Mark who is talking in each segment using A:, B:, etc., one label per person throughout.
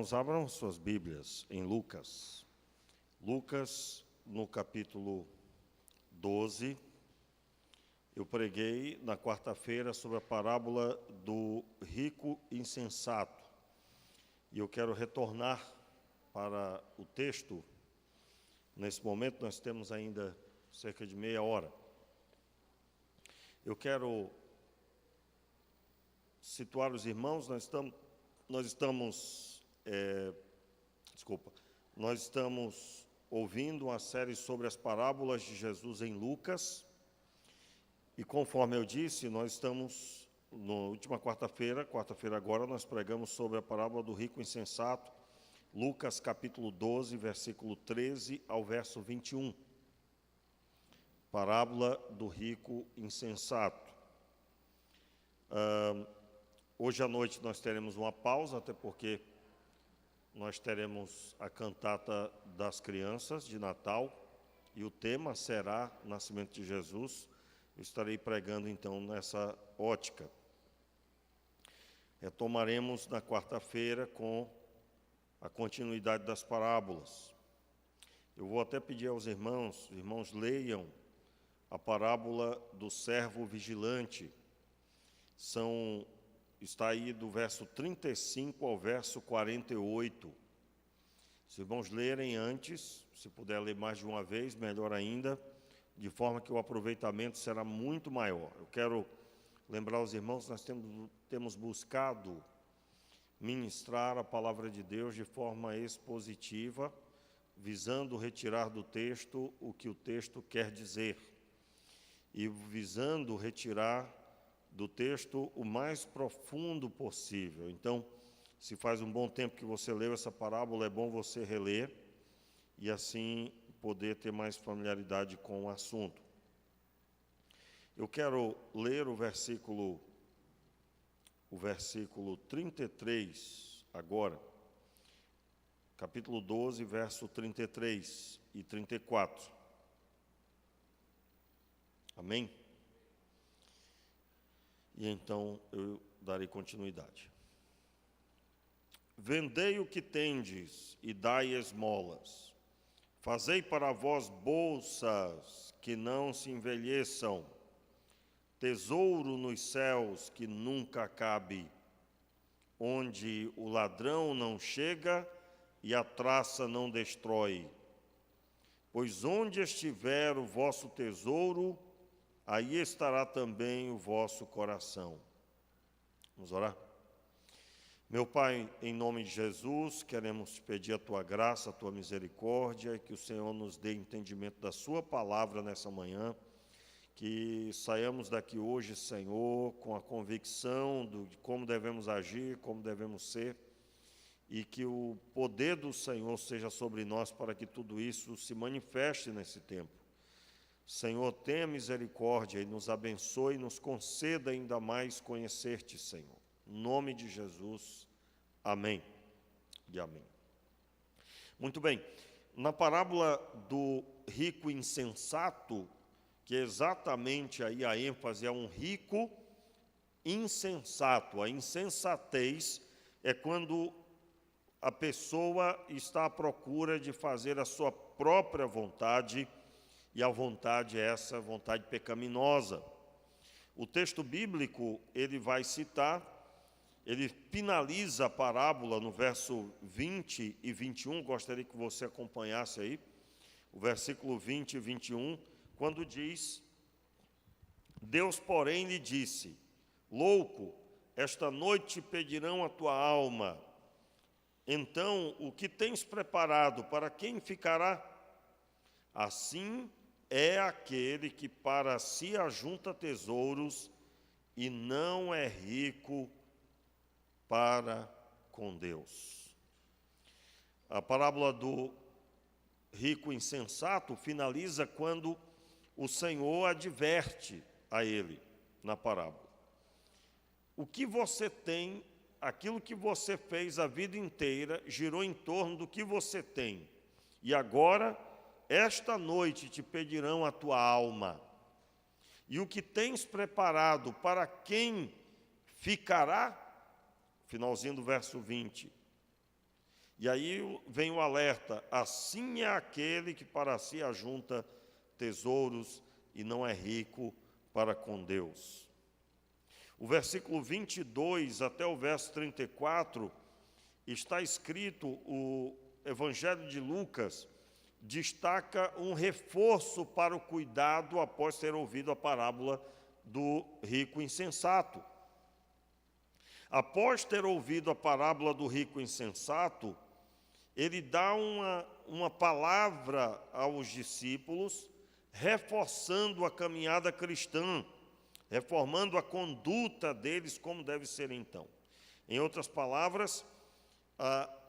A: Irmãos, abram suas Bíblias em Lucas. Lucas, no capítulo 12. Eu preguei na quarta-feira sobre a parábola do rico insensato. E eu quero retornar para o texto. Nesse momento, nós temos ainda cerca de meia hora. Eu quero situar os irmãos. Nós estamos ouvindo uma série sobre as parábolas de Jesus em Lucas. E conforme eu disse, nós estamos, na última quarta-feira agora, nós pregamos sobre a parábola do rico insensato, Lucas capítulo 12, versículo 13 ao verso 21. Parábola do rico insensato. Hoje à noite nós teremos uma pausa, até porque nós teremos a cantata das crianças de Natal, e o tema será o nascimento de Jesus. Eu estarei pregando, então, nessa ótica. Retomaremos na quarta-feira com a continuidade das parábolas. Eu vou até pedir aos irmãos leiam a parábola do servo vigilante. Está aí do verso 35 ao verso 48. Se os irmãos lerem antes, se puder ler mais de uma vez, melhor ainda, de forma que o aproveitamento será muito maior. Eu quero lembrar aos irmãos que nós temos buscado ministrar a palavra de Deus de forma expositiva, visando retirar do texto o que o texto quer dizer, e visando retirar do texto o mais profundo possível. Então, se faz um bom tempo que você leu essa parábola, é bom você reler, e assim poder ter mais familiaridade com o assunto. Eu quero ler o versículo 33 agora, capítulo 12, verso 33 e 34. Amém? E então eu darei continuidade. Vendei o que tendes e dai esmolas. Fazei para vós bolsas que não se envelheçam, tesouro nos céus que nunca acabe, onde o ladrão não chega e a traça não destrói. Pois onde estiver o vosso tesouro, aí estará também o vosso coração. Vamos orar? Meu Pai, em nome de Jesus, queremos te pedir a Tua graça, a Tua misericórdia, e que o Senhor nos dê entendimento da Sua palavra nessa manhã, que saiamos daqui hoje, Senhor, com a convicção de como devemos agir, como devemos ser, e que o poder do Senhor seja sobre nós para que tudo isso se manifeste nesse tempo. Senhor, tenha misericórdia e nos abençoe e nos conceda ainda mais conhecer-te, Senhor. Em nome de Jesus, amém e amém. Muito bem, na parábola do rico insensato, que exatamente aí a ênfase é um rico insensato. A insensatez é quando a pessoa está à procura de fazer a sua própria vontade, e a vontade é essa vontade pecaminosa. O texto bíblico, ele vai citar, ele finaliza a parábola no verso 20 e 21, gostaria que você acompanhasse aí, o versículo 20 e 21, quando diz: Deus, porém, lhe disse: louco, esta noite pedirão a tua alma. Então, o que tens preparado, para quem ficará? Assim é aquele que para si ajunta tesouros e não é rico para com Deus. A parábola do rico insensato finaliza quando o Senhor adverte a ele na parábola. O que você tem, aquilo que você fez a vida inteira, girou em torno do que você tem. E agora, esta noite te pedirão a tua alma. E o que tens preparado, para quem ficará? Finalzinho do verso 20. E aí vem o alerta: assim é aquele que para si ajunta tesouros e não é rico para com Deus. O versículo 22 até o verso 34, está escrito, o Evangelho de Lucas destaca um reforço para o cuidado após ter ouvido a parábola do rico insensato. Após ter ouvido a parábola do rico insensato, ele dá uma palavra aos discípulos, reforçando a caminhada cristã, reformando a conduta deles como deve ser então. Em outras palavras,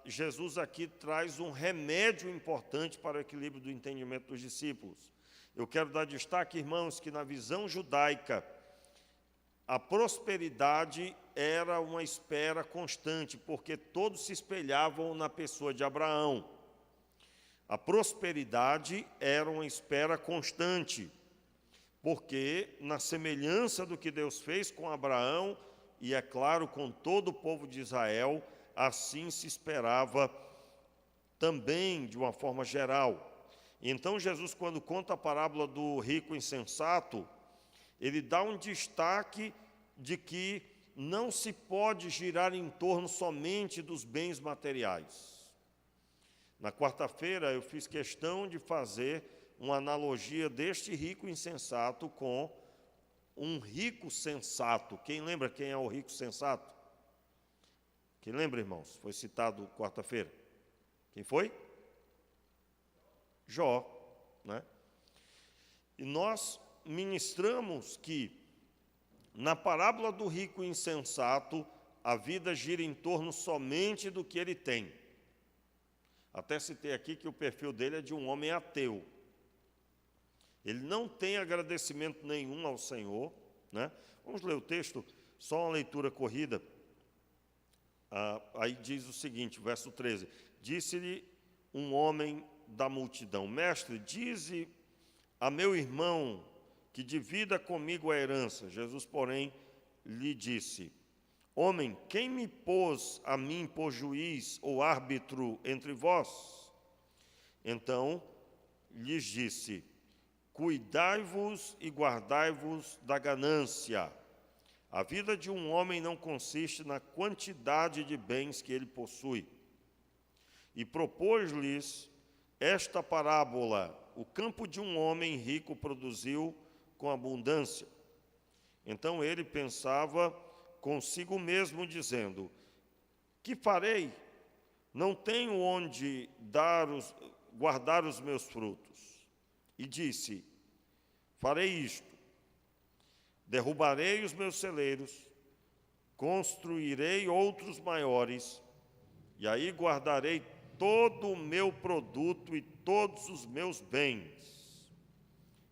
A: Jesus aqui traz um remédio importante para o equilíbrio do entendimento dos discípulos. Eu quero dar destaque, irmãos, que na visão judaica, a prosperidade era uma espera constante, porque todos se espelhavam na pessoa de Abraão. A prosperidade era uma espera constante, porque na semelhança do que Deus fez com Abraão, e é claro, com todo o povo de Israel, assim se esperava também de uma forma geral. Então Jesus, quando conta a parábola do rico insensato, ele dá um destaque de que não se pode girar em torno somente dos bens materiais. Na quarta-feira eu fiz questão de fazer uma analogia deste rico insensato com um rico sensato. Quem lembra quem é o rico sensato? Quem lembra, irmãos? Foi citado quarta-feira. Quem foi? Jó, né? E nós ministramos que na parábola do rico insensato, a vida gira em torno somente do que ele tem. Até citei aqui que o perfil dele é de um homem ateu. Ele não tem agradecimento nenhum ao Senhor, né? Vamos ler o texto, só uma leitura corrida. Aí diz o seguinte, verso 13: disse-lhe um homem da multidão: mestre, dize a meu irmão que divida comigo a herança. Jesus, porém, lhe disse: homem, quem me pôs a mim por juiz ou árbitro entre vós? Então lhes disse: cuidai-vos e guardai-vos da ganância. A vida de um homem não consiste na quantidade de bens que ele possui. E propôs-lhes esta parábola: o campo de um homem rico produziu com abundância. Então ele pensava consigo mesmo, dizendo: que farei? Não tenho onde guardar os meus frutos. E disse: farei isto: derrubarei os meus celeiros, construirei outros maiores, e aí guardarei todo o meu produto e todos os meus bens.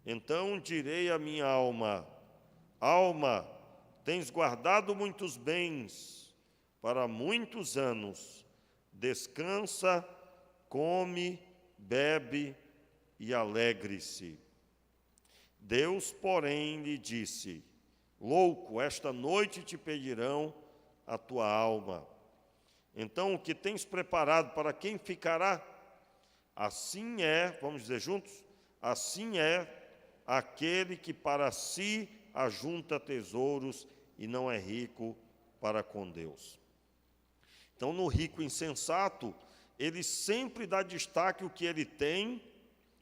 A: Então direi à minha alma: alma, tens guardado muitos bens para muitos anos, descansa, come, bebe e alegre-se. Deus, porém, lhe disse: louco, esta noite te pedirão a tua alma. Então, o que tens preparado, para quem ficará? Assim é, vamos dizer juntos, assim é aquele que para si ajunta tesouros e não é rico para com Deus. Então, no rico insensato, ele sempre dá destaque o que ele tem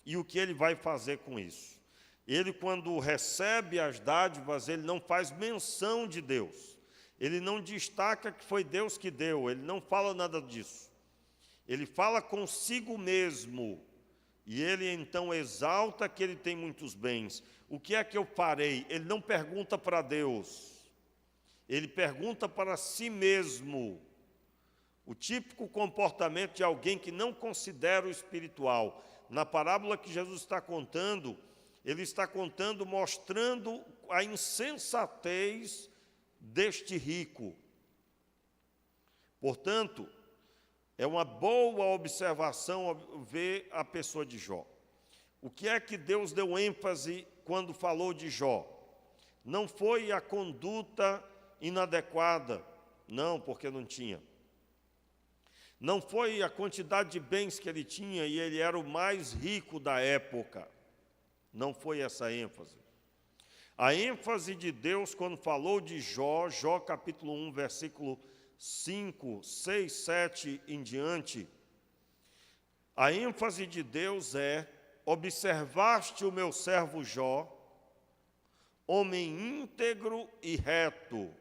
A: e o que ele vai fazer com isso. Ele, quando recebe as dádivas, ele não faz menção de Deus. Ele não destaca que foi Deus que deu, ele não fala nada disso. Ele fala consigo mesmo, e ele então exalta que ele tem muitos bens. O que é que eu farei? Ele não pergunta para Deus, ele pergunta para si mesmo. O típico comportamento de alguém que não considera o espiritual. Na parábola que Jesus está contando, ele está contando, mostrando a insensatez deste rico. Portanto, é uma boa observação ver a pessoa de Jó. O que é que Deus deu ênfase quando falou de Jó? Não foi a conduta inadequada, não, porque não tinha. Não foi a quantidade de bens que ele tinha e ele era o mais rico da época. Não foi essa a ênfase. A ênfase de Deus, quando falou de Jó, Jó capítulo 1, versículo 5, 6, 7 em diante, a ênfase de Deus é: observaste o meu servo Jó, homem íntegro e reto,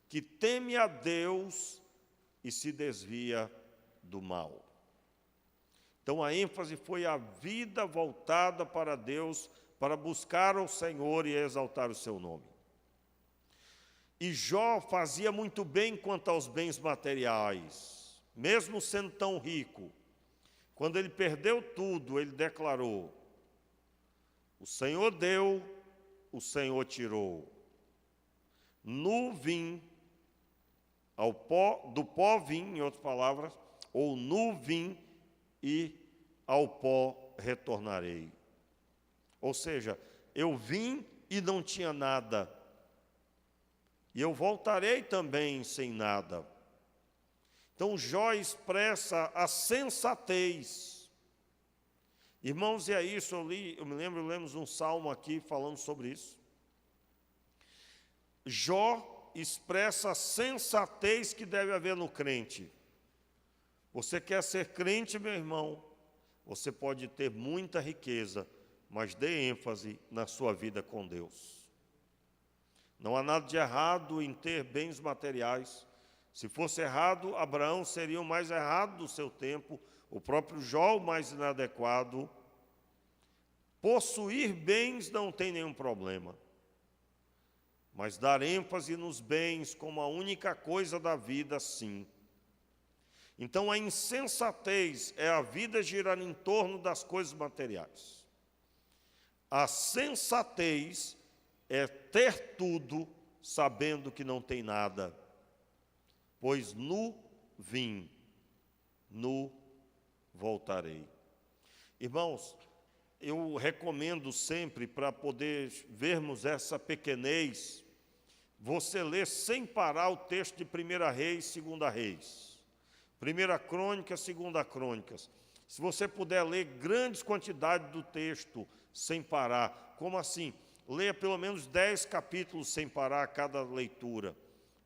A: que teme a Deus e se desvia do mal. Então a ênfase foi a vida voltada para Deus, para buscar o Senhor e exaltar o seu nome. E Jó fazia muito bem quanto aos bens materiais, mesmo sendo tão rico. Quando ele perdeu tudo, ele declarou: o Senhor deu, o Senhor tirou. Nu vim, do pó vim, em outras palavras, ou nu vim e ao pó retornarei. Ou seja, eu vim e não tinha nada, e eu voltarei também sem nada. Então Jó expressa a sensatez. Irmãos, e é isso, eu me lembro, lemos um salmo aqui falando sobre isso. Jó expressa a sensatez que deve haver no crente. Você quer ser crente, meu irmão? Você pode ter muita riqueza, mas dê ênfase na sua vida com Deus. Não há nada de errado em ter bens materiais. Se fosse errado, Abraão seria o mais errado do seu tempo, o próprio Jó o mais inadequado. Possuir bens não tem nenhum problema, mas dar ênfase nos bens como a única coisa da vida, sim. Então a insensatez é a vida girar em torno das coisas materiais. A sensatez é ter tudo sabendo que não tem nada. Pois nu vim, nu voltarei. Irmãos, eu recomendo sempre, para poder vermos essa pequenez, você ler sem parar o texto de 1 Reis, 2 Reis. 1 Crônicas, 2 Crônicas. Se você puder ler grandes quantidades do texto sem parar, como assim? Leia pelo menos 10 capítulos sem parar cada leitura.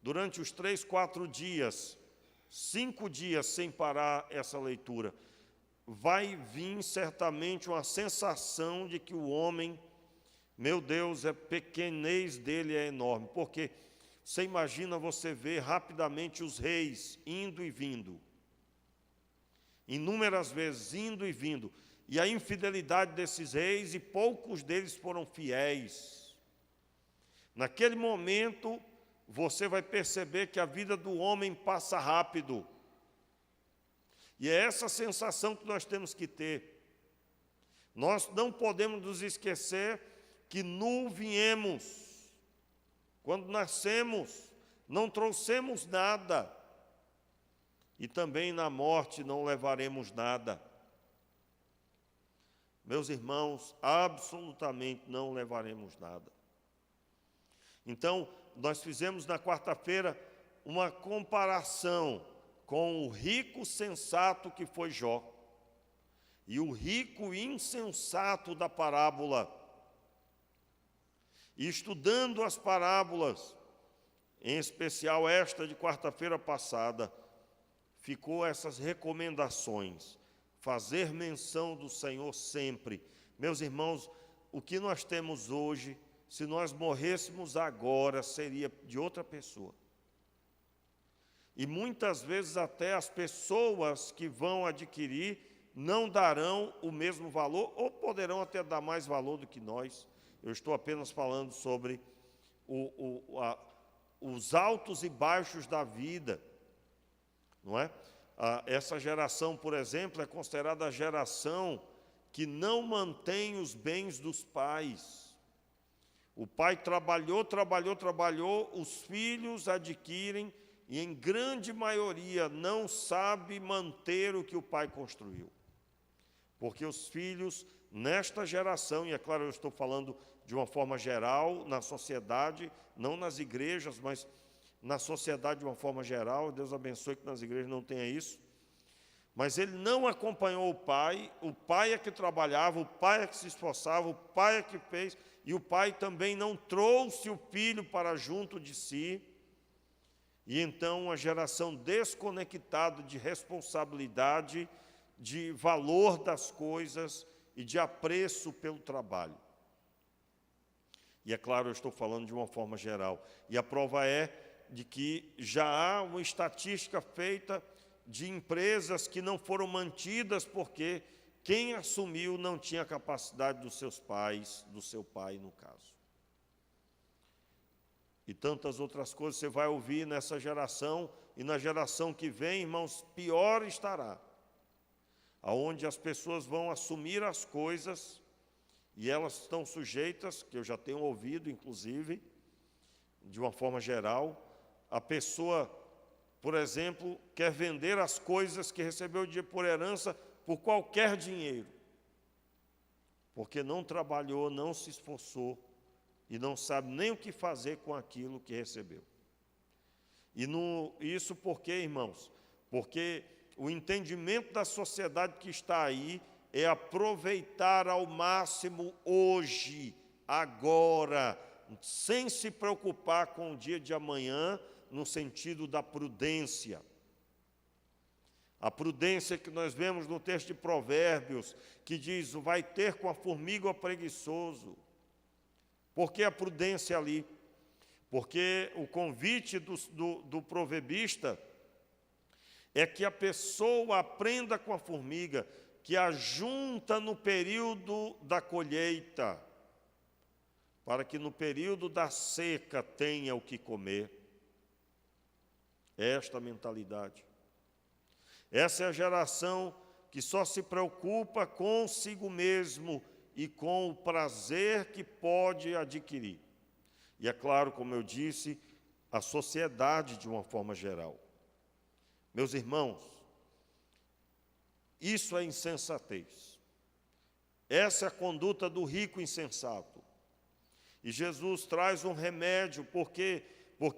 A: Durante os 3, 4 dias, 5 dias sem parar essa leitura, vai vir certamente uma sensação de que o homem, meu Deus, a pequenez dele é enorme. Porque você imagina você ver rapidamente os reis indo e vindo, inúmeras vezes indo e vindo, e a infidelidade desses reis, e poucos deles foram fiéis. Naquele momento, você vai perceber que a vida do homem passa rápido. E é essa sensação que nós temos que ter. Nós não podemos nos esquecer que nu viemos. Quando nascemos, não trouxemos nada. E também na morte não levaremos nada. Meus irmãos, absolutamente não levaremos nada. Então, nós fizemos na quarta-feira uma comparação com o rico sensato que foi Jó e o rico insensato da parábola. E estudando as parábolas, em especial esta de quarta-feira passada, ficou essas recomendações: fazer menção do Senhor sempre. Meus irmãos, o que nós temos hoje, se nós morrêssemos agora, seria de outra pessoa. E muitas vezes até as pessoas que vão adquirir não darão o mesmo valor, ou poderão até dar mais valor do que nós. Eu estou apenas falando sobre os altos e baixos da vida, não é? Essa geração, por exemplo, é considerada a geração que não mantém os bens dos pais. O pai trabalhou, os filhos adquirem, e em grande maioria não sabe manter o que o pai construiu. Porque os filhos, nesta geração, e é claro, eu estou falando de uma forma geral, na sociedade, não nas igrejas, mas na sociedade de uma forma geral, Deus abençoe que nas igrejas não tenha isso. Mas ele não acompanhou o pai é que trabalhava, o pai é que se esforçava, o pai é que fez, e o pai também não trouxe o filho para junto de si. E então uma geração desconectada de responsabilidade, de valor das coisas e de apreço pelo trabalho. E é claro, eu estou falando de uma forma geral. E a prova é de que já há uma estatística feita de empresas que não foram mantidas porque quem assumiu não tinha capacidade dos seus pais, do seu pai, no caso. E tantas outras coisas você vai ouvir nessa geração, e na geração que vem, irmãos, pior estará. Aonde as pessoas vão assumir as coisas, e elas estão sujeitas, que eu já tenho ouvido, inclusive, de uma forma geral, a pessoa, por exemplo, quer vender as coisas que recebeu por herança por qualquer dinheiro, porque não trabalhou, não se esforçou, e não sabe nem o que fazer com aquilo que recebeu. Isso por quê, irmãos? Porque o entendimento da sociedade que está aí é aproveitar ao máximo hoje, agora, sem se preocupar com o dia de amanhã, no sentido da prudência. A prudência que nós vemos no texto de Provérbios, que diz, vai ter com a formiga o preguiçoso. Por que a prudência ali? Porque o convite do proverbista é que a pessoa aprenda com a formiga, que ajunta no período da colheita, para que no período da seca tenha o que comer. Esta mentalidade. Essa é a geração que só se preocupa consigo mesmo e com o prazer que pode adquirir. E é claro, como eu disse, a sociedade de uma forma geral. Meus irmãos, isso é insensatez. Essa é a conduta do rico insensato. E Jesus traz um remédio, porque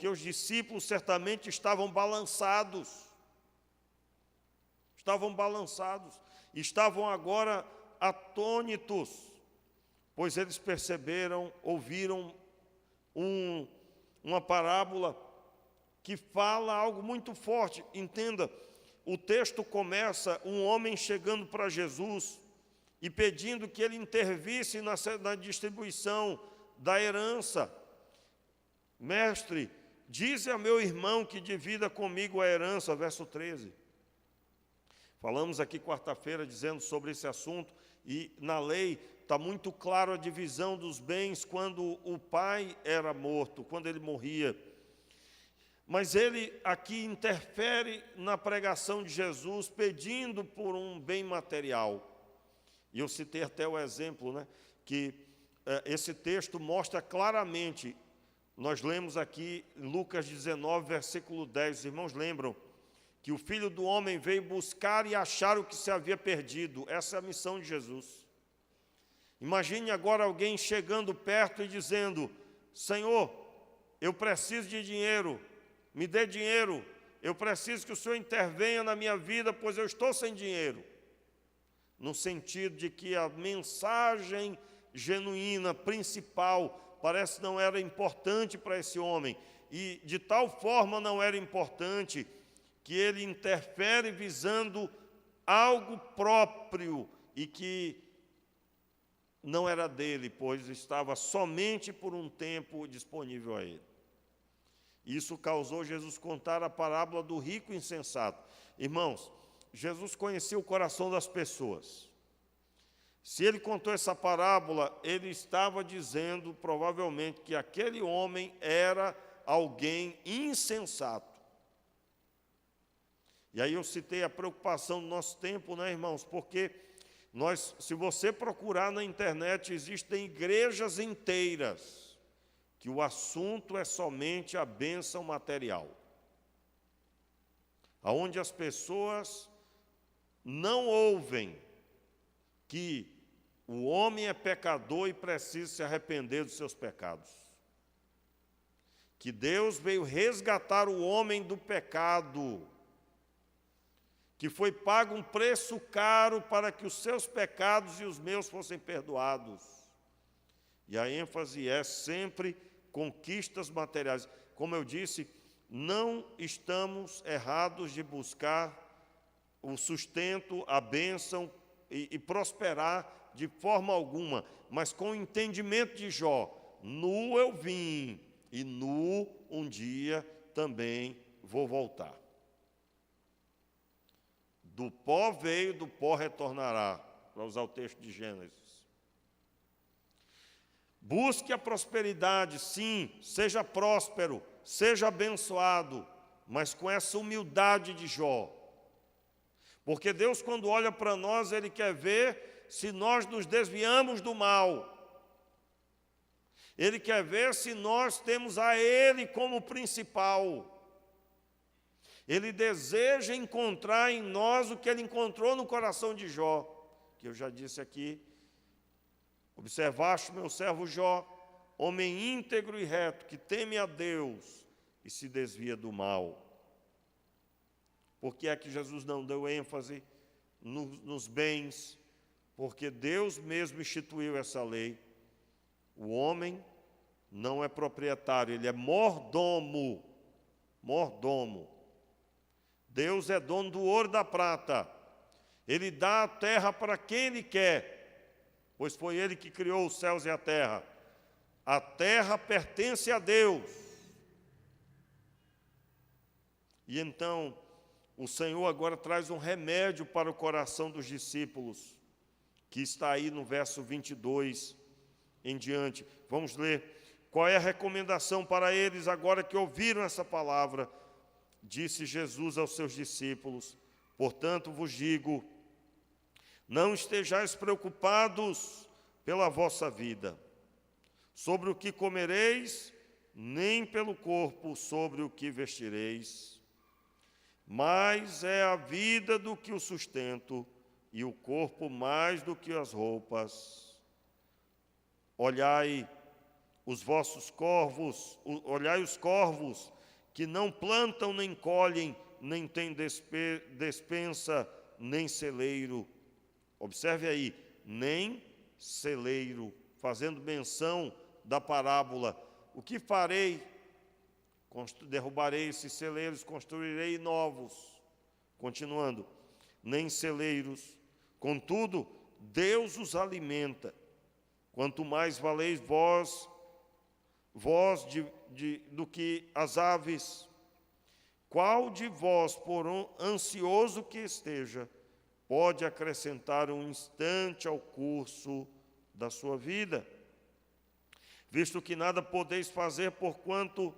A: os discípulos certamente estavam balançados. Estavam agora atônitos, pois eles perceberam, ouviram uma parábola que fala algo muito forte. Entenda, o texto começa um homem chegando para Jesus e pedindo que ele intervisse na distribuição da herança. Mestre, dize a meu irmão que divida comigo a herança, verso 13. Falamos aqui quarta-feira dizendo sobre esse assunto, e na lei está muito claro a divisão dos bens quando o pai era morto, quando ele morria. Mas ele aqui interfere na pregação de Jesus, pedindo por um bem material. E eu citei até o exemplo, que esse texto mostra claramente, nós lemos aqui Lucas 19, versículo 10, os irmãos lembram, que o Filho do Homem veio buscar e achar o que se havia perdido. Essa é a missão de Jesus. Imagine agora alguém chegando perto e dizendo, Senhor, eu preciso de dinheiro, me dê dinheiro, eu preciso que o Senhor intervenha na minha vida, pois eu estou sem dinheiro. No sentido de que a mensagem genuína, principal, parece não era importante para esse homem, e de tal forma não era importante, que ele interfere visando algo próprio e que não era dele, pois estava somente por um tempo disponível a ele. Isso causou Jesus contar a parábola do rico insensato. Irmãos, Jesus conhecia o coração das pessoas. Se ele contou essa parábola, ele estava dizendo, provavelmente, que aquele homem era alguém insensato. E aí eu citei a preocupação do nosso tempo, irmãos? Porque se você procurar na internet, existem igrejas inteiras que o assunto é somente a bênção material. Onde as pessoas não ouvem que o homem é pecador e precisa se arrepender dos seus pecados. Que Deus veio resgatar o homem do pecado. que foi pago um preço caro para que os seus pecados e os meus fossem perdoados. E a ênfase é sempre conquistas materiais. Como eu disse, não estamos errados de buscar o sustento, a bênção e prosperar de forma alguma, mas com o entendimento de Jó: nu eu vim e nu um dia também vou voltar. Do pó veio, do pó retornará, para usar o texto de Gênesis. Busque a prosperidade, sim, seja próspero, seja abençoado, mas com essa humildade de Jó. Porque Deus, quando olha para nós, Ele quer ver se nós nos desviamos do mal. Ele quer ver se nós temos a Ele como principal. Ele deseja encontrar em nós o que Ele encontrou no coração de Jó, que eu já disse aqui. Observaste meu servo Jó, homem íntegro e reto, que teme a Deus e se desvia do mal. Por que é que Jesus não deu ênfase nos bens? Porque Deus mesmo instituiu essa lei. O homem não é proprietário, ele é mordomo. Mordomo. Deus é dono do ouro e da prata. Ele dá a terra para quem Ele quer, pois foi Ele que criou os céus e a terra. A terra pertence a Deus. E então, o Senhor agora traz um remédio para o coração dos discípulos, que está aí no verso 22 em diante. Vamos ler. Qual é a recomendação para eles agora que ouviram essa palavra? Disse Jesus aos seus discípulos: portanto vos digo, não estejais preocupados pela vossa vida, sobre o que comereis, nem pelo corpo, sobre o que vestireis. Mais é a vida do que o sustento, e o corpo mais do que as roupas. Olhai os vossos corvos, olhai os corvos, que não plantam nem colhem, nem têm despensa, nem celeiro. Observe aí, nem celeiro, fazendo menção da parábola. O que farei? Derrubarei esses celeiros, construirei novos. Continuando, nem celeiros. Contudo, Deus os alimenta. Quanto mais valeis vós do que as aves. Qual de vós, por ansioso que esteja, pode acrescentar um instante ao curso da sua vida? Visto que nada podeis fazer porquanto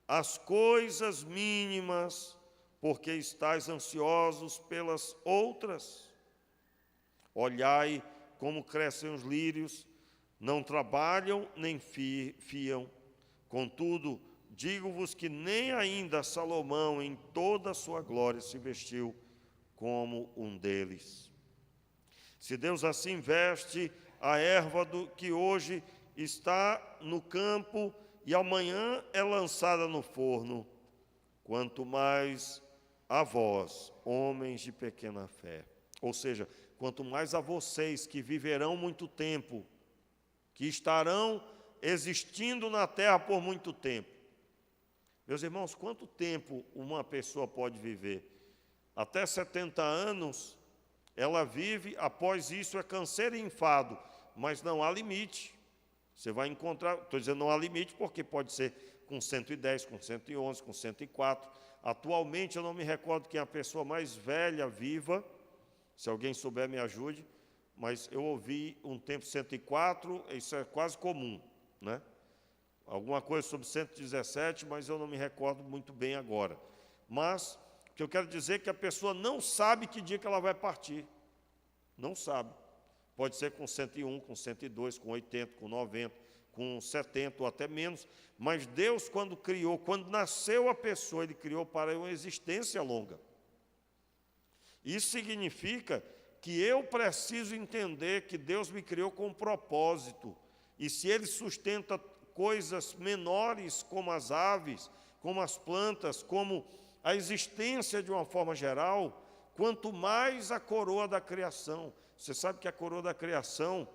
A: as coisas mínimas, porque estáis ansiosos pelas outras. Olhai como crescem os lírios, não trabalham nem fiam. Contudo, digo-vos que nem ainda Salomão, em toda a sua glória, se vestiu como um deles. Se Deus assim veste a erva que hoje está no campo e amanhã é lançada no forno, quanto mais a vós, homens de pequena fé. Ou seja, quanto mais a vocês que viverão muito tempo, que estarão existindo na terra por muito tempo. Meus irmãos, quanto tempo uma pessoa pode viver? Até 70 anos, ela vive, após isso é canseiro e enfado, mas não há limite. Você vai encontrar, estou dizendo não há limite, porque pode ser com 110, com 111, com 104. Atualmente, eu não me recordo quem é a pessoa mais velha viva, se alguém souber me ajude, mas eu ouvi um tempo 104, isso é quase comum, né? Alguma coisa sobre 117, mas eu não me recordo muito bem agora. Mas o que eu quero dizer é que a pessoa não sabe que dia que ela vai partir. Não sabe. Pode ser com 101, com 102, com 80, com 90, com 70 ou até menos. Mas Deus, quando criou, quando nasceu a pessoa, Ele criou para uma existência longa. Isso significa que eu preciso entender que Deus me criou com um propósito. E se Ele sustenta coisas menores, como as aves, como as plantas, como a existência de uma forma geral, quanto mais a coroa da criação. Você sabe que a coroa da criação,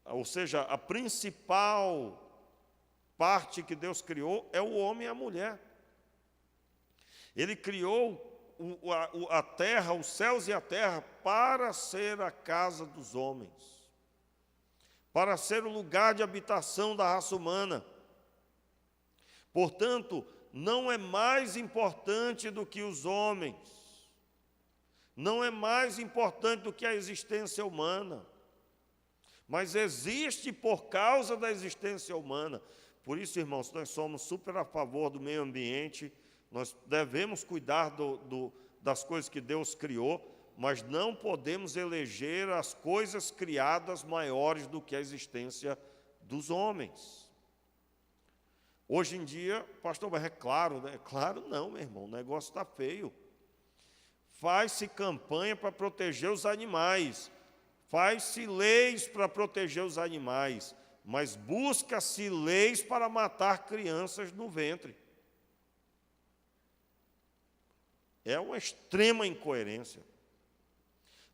A: ou seja, a principal parte que Deus criou é o homem e a mulher. Ele criou a terra, os céus e a terra, para ser a casa dos homens, para ser o lugar de habitação da raça humana. Portanto, não é mais importante do que os homens, não é mais importante do que a existência humana, mas existe por causa da existência humana. Por isso, irmãos, nós somos super a favor do meio ambiente, nós devemos cuidar das coisas que Deus criou, mas não podemos eleger as coisas criadas maiores do que a existência dos homens. Hoje em dia, pastor, mas é claro, né? Claro não, meu irmão, o negócio está feio. Faz-se campanha para proteger os animais, faz-se leis para proteger os animais, mas busca-se leis para matar crianças no ventre. É uma extrema incoerência.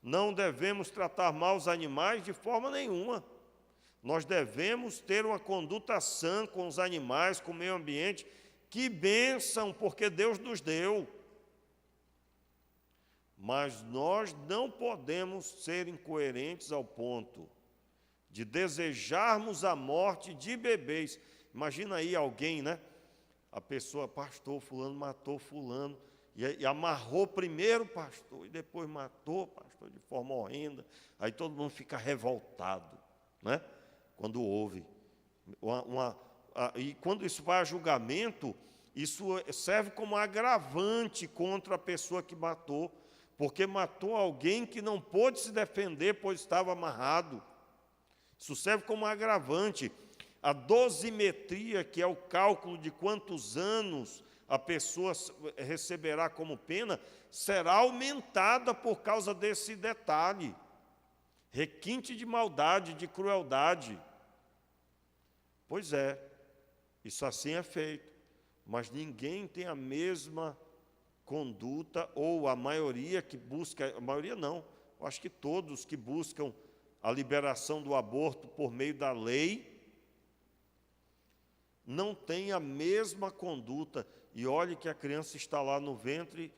A: Não devemos tratar mal os animais de forma nenhuma. Nós devemos ter uma conduta sã com os animais, com o meio ambiente. Que bênção, porque Deus nos deu. Mas nós não podemos ser incoerentes ao ponto de desejarmos a morte de bebês. Imagina aí alguém, né? A pessoa, pastor, fulano matou fulano, e amarrou primeiro o pastor, e depois matou o pastor de forma horrenda. Aí todo mundo fica revoltado, né? Quando ouve. E quando isso vai a julgamento, isso serve como agravante contra a pessoa que matou, porque matou alguém que não pôde se defender, pois estava amarrado. Isso serve como agravante. A dosimetria, que é o cálculo de quantos anos a pessoa receberá como pena, será aumentada por causa desse detalhe. Requinte de maldade, de crueldade. Pois é, isso assim é feito, mas ninguém tem a mesma conduta, ou a maioria que busca, a maioria não, eu acho que todos que buscam a liberação do aborto por meio da lei, não têm a mesma conduta. E olhe que a criança está lá no ventre,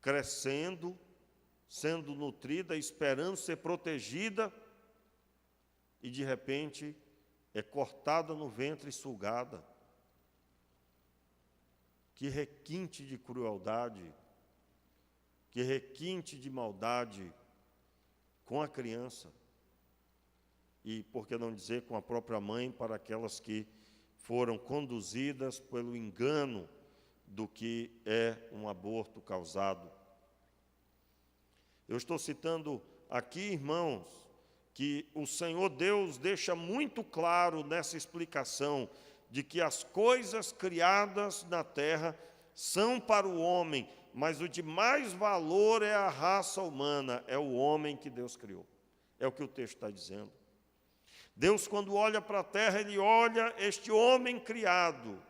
A: crescendo, sendo nutrida, esperando ser protegida, e de repente é cortada no ventre e sugada. Que requinte de crueldade, que requinte de maldade com a criança. E, por que não dizer, com a própria mãe, para aquelas que foram conduzidas pelo engano do que é um aborto causado. Eu estou citando aqui, irmãos, que o Senhor Deus deixa muito claro nessa explicação de que as coisas criadas na terra são para o homem, mas o de mais valor é a raça humana, é o homem que Deus criou. É o que o texto está dizendo. Deus, quando olha para a terra, Ele olha este homem criado.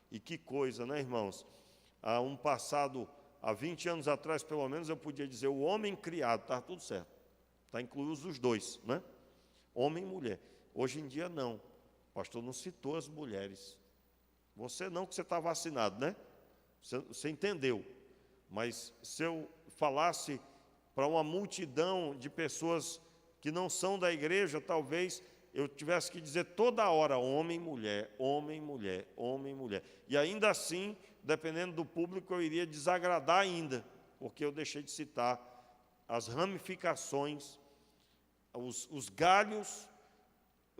A: E que coisa, né, irmãos? Há 20 anos atrás, pelo menos, eu podia dizer o homem criado, está tudo certo. Está incluídos os dois, né? Homem e mulher. Hoje em dia, não. O pastor não citou as mulheres. Você não, que você está vacinado, né? Você entendeu. Mas se eu falasse para uma multidão de pessoas que não são da igreja, talvez eu tivesse que dizer toda hora homem, mulher, homem, mulher, homem, mulher. E ainda assim, dependendo do público, eu iria desagradar ainda, porque eu deixei de citar as ramificações, os galhos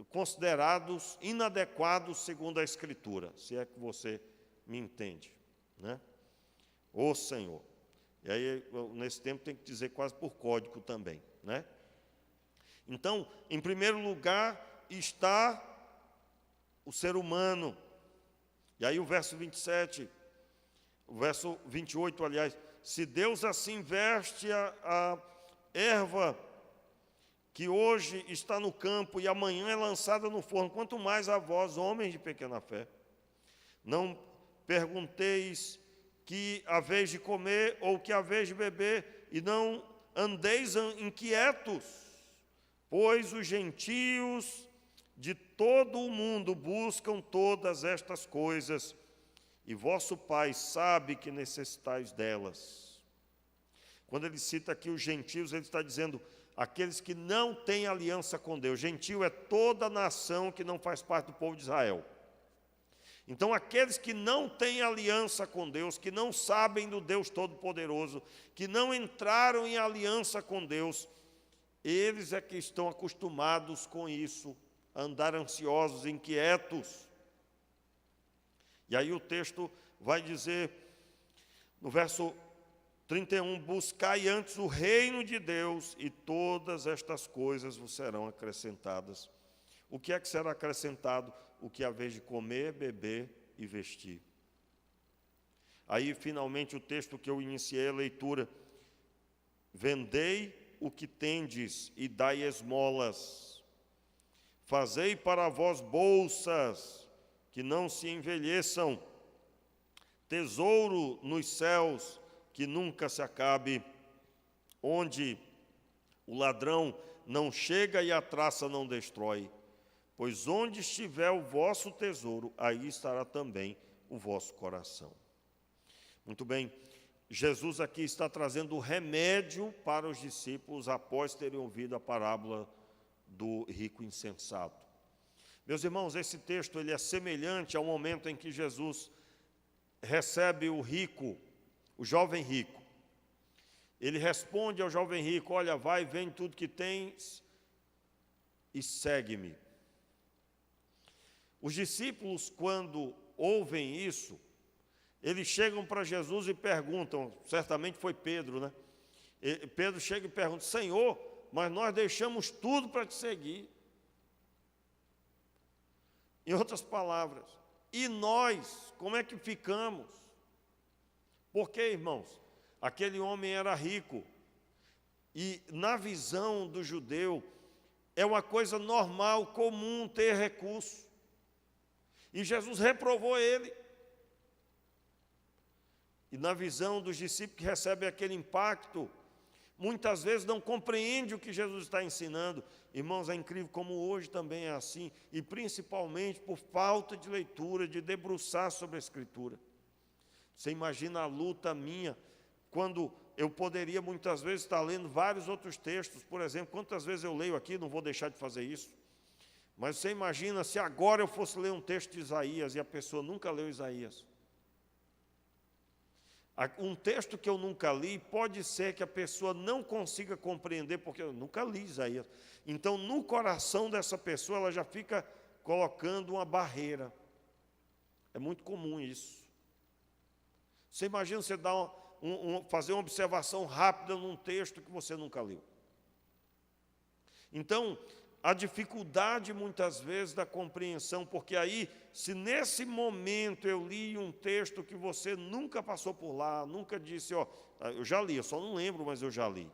A: considerados inadequados segundo a Escritura, se é que você me entende, né? Ô Senhor. E aí, nesse tempo, tem que dizer quase por código também, né? Então, em primeiro lugar, está o ser humano. E aí o verso 27, o verso 28, aliás, se Deus assim veste a erva que hoje está no campo e amanhã é lançada no forno, quanto mais a vós, homens de pequena fé. Não pergunteis que haveis de comer ou que haveis de beber, e não andeis inquietos, pois os gentios de todo o mundo buscam todas estas coisas, e vosso Pai sabe que necessitais delas. Quando ele cita aqui os gentios, ele está dizendo aqueles que não têm aliança com Deus. Gentio é toda nação que não faz parte do povo de Israel. Então, aqueles que não têm aliança com Deus, que não sabem do Deus Todo-Poderoso, que não entraram em aliança com Deus, eles é que estão acostumados com isso, a andar ansiosos, inquietos. E aí o texto vai dizer, no verso 31, buscai antes o reino de Deus, e todas estas coisas vos serão acrescentadas. O que é que será acrescentado? O que há vez de comer, beber e vestir. Aí, finalmente, o texto que eu iniciei a leitura. Vendei o que tendes e dai esmolas. Fazei para vós bolsas que não se envelheçam, tesouro nos céus que nunca se acabe, onde o ladrão não chega e a traça não destrói. Pois onde estiver o vosso tesouro, aí estará também o vosso coração. Muito bem, Jesus aqui está trazendo o remédio para os discípulos após terem ouvido a parábola do rico insensato. Meus irmãos, esse texto ele é semelhante ao momento em que Jesus recebe o rico, o jovem rico. Ele responde ao jovem rico: olha, vai, vende tudo que tens e segue-me. Os discípulos, quando ouvem isso, eles chegam para Jesus e perguntam, certamente foi Pedro, né? Pedro chega e pergunta: Senhor, mas nós deixamos tudo para te seguir. Em outras palavras, e nós, como é que ficamos? Porque, irmãos, aquele homem era rico, e na visão do judeu, é uma coisa normal, comum ter recurso. E Jesus reprovou ele. E na visão dos discípulos que recebem aquele impacto, muitas vezes não compreende o que Jesus está ensinando. Irmãos, é incrível como hoje também é assim, e principalmente por falta de leitura, de debruçar sobre a Escritura. Você imagina a luta minha, quando eu poderia muitas vezes estar lendo vários outros textos. Por exemplo, quantas vezes eu leio aqui, não vou deixar de fazer isso. Mas você imagina se agora eu fosse ler um texto de Isaías e a pessoa nunca leu Isaías. Um texto que eu nunca li, pode ser que a pessoa não consiga compreender, porque eu nunca li Isaías. Então, no coração dessa pessoa, ela já fica colocando uma barreira. É muito comum isso. Você imagina você dar fazer uma observação rápida num texto que você nunca leu. Então, a dificuldade muitas vezes da compreensão, porque aí, se nesse momento eu li um texto que você nunca passou por lá, nunca disse, ó, eu já li, eu só não lembro, mas eu já li.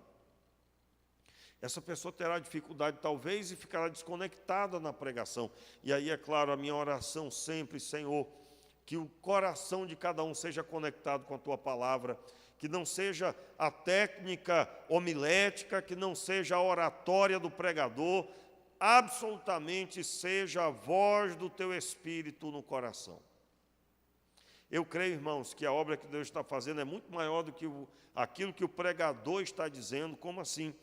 A: Essa pessoa terá dificuldade talvez e ficará desconectada na pregação. E aí, é claro, a minha oração sempre, Senhor, que o coração de cada um seja conectado com a Tua palavra, que não seja a técnica homilética, que não seja a oratória do pregador, absolutamente seja a voz do Teu Espírito no coração. Eu creio, irmãos, que a obra que Deus está fazendo é muito maior do que aquilo que o pregador está dizendo. Como assim?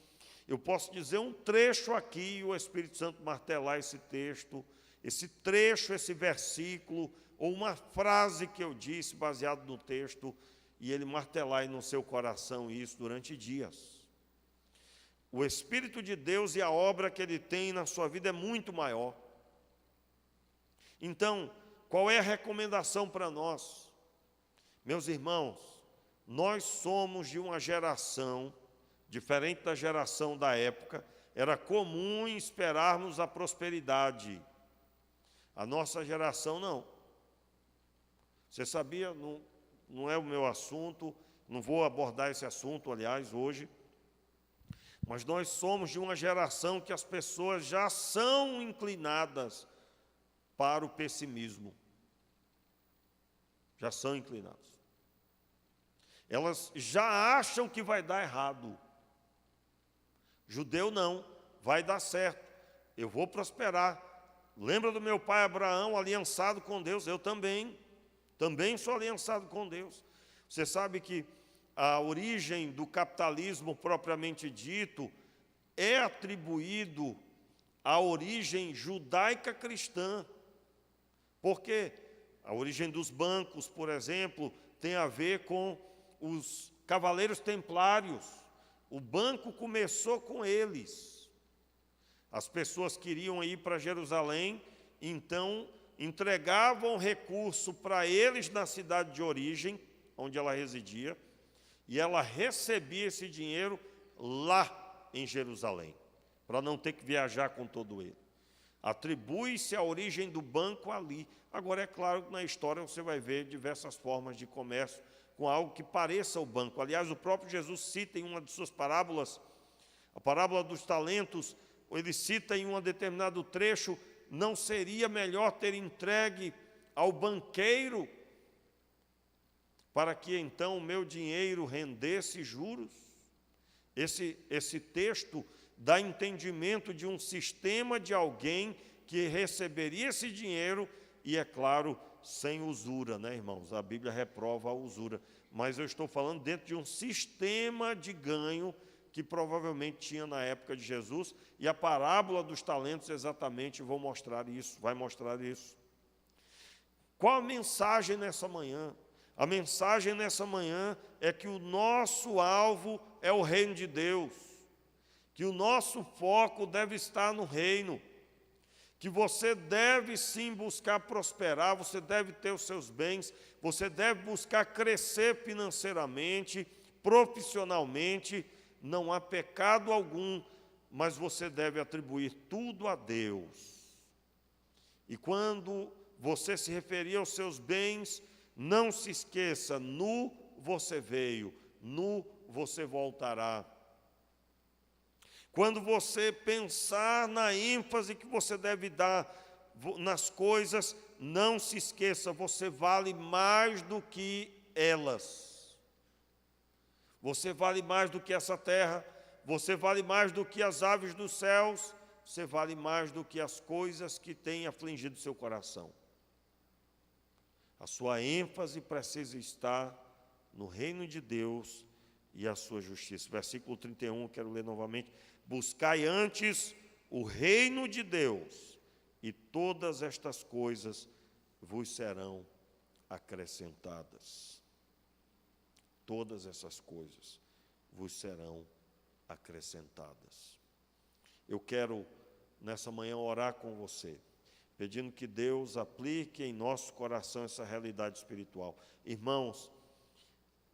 A: Eu posso dizer um trecho aqui e o Espírito Santo martelar esse texto, esse trecho, esse versículo, ou uma frase que eu disse baseado no texto, e ele martelar no seu coração isso durante dias. O Espírito de Deus e a obra que Ele tem na sua vida é muito maior. Então, qual é a recomendação para nós? Meus irmãos, nós somos de uma geração, diferente da geração da época, era comum esperarmos a prosperidade. A nossa geração não. Você sabia? Não é o meu assunto, não vou abordar esse assunto, aliás, hoje. Mas nós somos de uma geração que as pessoas já são inclinadas para o pessimismo. Já são inclinadas. Elas já acham que vai dar errado. Judeu não, vai dar certo, eu vou prosperar. Lembra do meu pai Abraão, aliançado com Deus? Eu também sou aliançado com Deus. Você sabe que a origem do capitalismo propriamente dito é atribuído à origem judaica cristã. Porque a origem dos bancos, por exemplo, tem a ver com os cavaleiros templários. O banco começou com eles. As pessoas queriam ir para Jerusalém, então entregavam recurso para eles na cidade de origem, onde ela residia, e ela recebia esse dinheiro lá em Jerusalém, para não ter que viajar com todo ele. Atribui-se a origem do banco ali. Agora, é claro que na história você vai ver diversas formas de comércio com algo que pareça o banco. Aliás, o próprio Jesus cita em uma de suas parábolas, a parábola dos talentos, ele cita em um determinado trecho: não seria melhor ter entregue ao banqueiro, para que então o meu dinheiro rendesse juros? Esse texto dá entendimento de um sistema de alguém que receberia esse dinheiro, e é claro, sem usura, né, irmãos? A Bíblia reprova a usura, mas eu estou falando dentro de um sistema de ganho que provavelmente tinha na época de Jesus, e a parábola dos talentos exatamente vai mostrar isso. Qual a mensagem nessa manhã? A mensagem nessa manhã é que o nosso alvo é o reino de Deus, que o nosso foco deve estar no reino, que você deve sim buscar prosperar, você deve ter os seus bens, você deve buscar crescer financeiramente, profissionalmente. Não há pecado algum, mas você deve atribuir tudo a Deus. E quando você se referir aos seus bens, não se esqueça: nu você veio, nu você voltará. Quando você pensar na ênfase que você deve dar nas coisas, não se esqueça: você vale mais do que elas. Você vale mais do que essa terra, você vale mais do que as aves dos céus, você vale mais do que as coisas que têm afligido seu coração. A sua ênfase precisa estar no reino de Deus e a sua justiça. Versículo 31, quero ler novamente: buscai antes o reino de Deus, e todas estas coisas vos serão acrescentadas. Todas essas coisas vos serão acrescentadas. Eu quero, nessa manhã, orar com você, pedindo que Deus aplique em nosso coração essa realidade espiritual. Irmãos,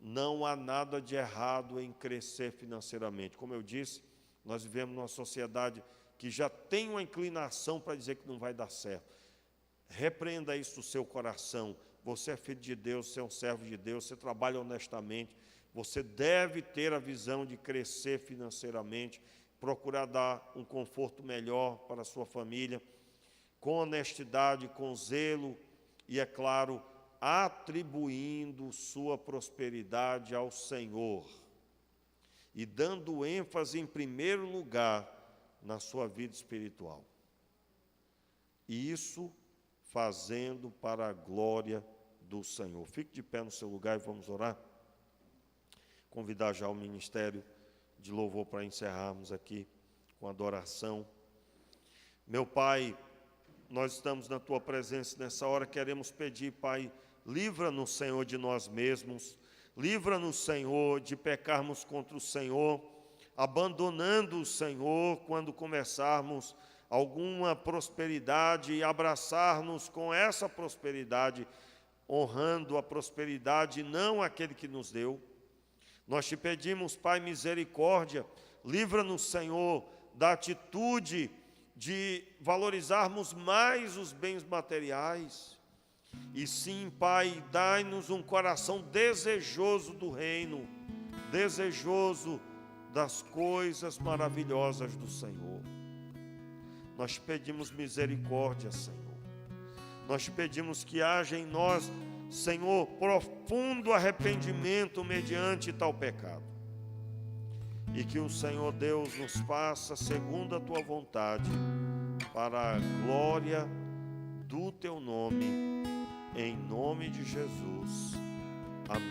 A: não há nada de errado em crescer financeiramente. Como eu disse, nós vivemos numa sociedade que já tem uma inclinação para dizer que não vai dar certo. Repreenda isso do seu coração. Você é filho de Deus, você é um servo de Deus, você trabalha honestamente, você deve ter a visão de crescer financeiramente, procurar dar um conforto melhor para a sua família, com honestidade, com zelo e, é claro, atribuindo sua prosperidade ao Senhor e dando ênfase em primeiro lugar na sua vida espiritual. E isso fazendo para a glória do Senhor. Fique de pé no seu lugar e vamos orar. Convidar já o ministério de louvor para encerrarmos aqui com adoração. Meu Pai, nós estamos na Tua presença nessa hora, queremos pedir, Pai, livra-nos, Senhor, de nós mesmos, livra-nos, Senhor, de pecarmos contra o Senhor, abandonando o Senhor quando começarmos alguma prosperidade e abraçar-nos com essa prosperidade, honrando a prosperidade e não aquele que nos deu. Nós te pedimos, Pai, misericórdia, livra-nos, Senhor, da atitude de valorizarmos mais os bens materiais. E sim, Pai, dai-nos um coração desejoso do reino, desejoso das coisas maravilhosas do Senhor. Nós te pedimos misericórdia, Senhor. Nós te pedimos que haja em nós Senhor, profundo arrependimento mediante tal pecado. E que o Senhor Deus nos faça segundo a tua vontade, para a glória do teu nome, em nome de Jesus. Amém.